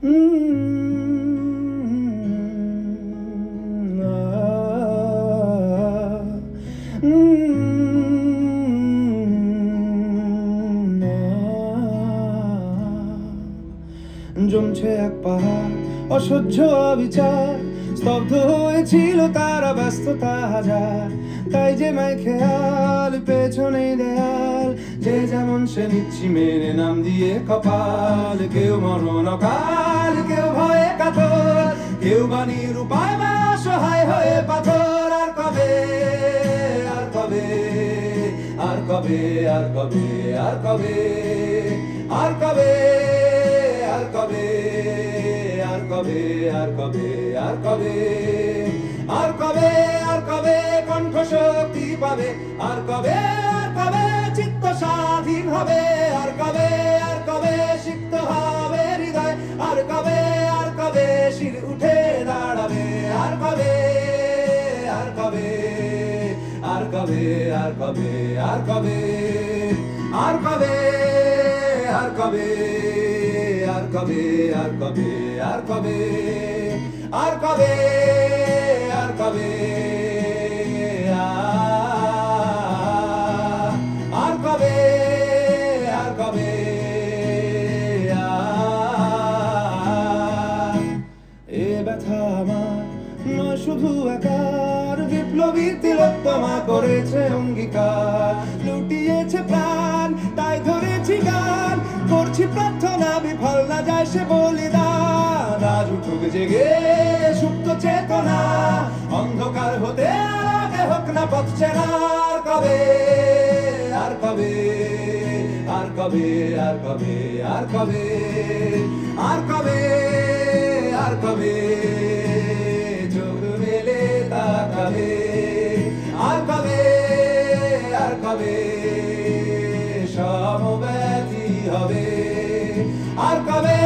জমছে এক পাহাড় অসহ্য অবিচার, স্তব্ধ হয়েছিল তারা ব্যস্ততা হাজার। তাই যে মাই খেয়াল পেছনে দেয়াল, যে যেমন সে নিচ্ছি মেরে নাম দিয়ে কপাল। কেউ মরণ অকাল, কেউ ভয়ে কাতর, কেউ বা নিরুপায় বা অসহায় হয়ে পাথর। আর কবে, আর কবে, আর কবে, আর কবে, আর কবে, আর কবে, আর কবে, আর কবে, আর কবে, আর কবে, আর কবে, আর কবে কণ্ঠ শক্তি পাবে? আর কবে, আর কবে চিত্ত স্বাধীন হবে? আর কবে, আর কবে সিক্ত হবে হৃদয়? আর কবে, আর কবে শির উঠে দাঁড়াবে? আর কবে, আর কবে, আর কবে, আর কবে, আর কবে, আর কবে, আর কবে, আর কবে, আর কবে, আর কবে, আর কবে, আর কবে, আর কবে, আর কবে, এ ব্যথা আমার নয় শুধু একার, বিপ্লবী তিলোত্তমা করেছে অঙ্গীকার। লুটিয়েছে প্রাণ তাই ধরেছি গান, করছি প্রার্থনা বিফল না যায় সে বলিদান। আজ উঠুক জেগে সুপ্ত চেতনা, অন্ধকার হতে আগে হোক না পথ চেনা। আর কবে, আর কবে, আর কবে, আর কবে, আর কবে, আর কবে, আর কবে চোখ মেলে তাকাবে? আর কবে, আর কবে সমব্যথী হবে? আর কবে,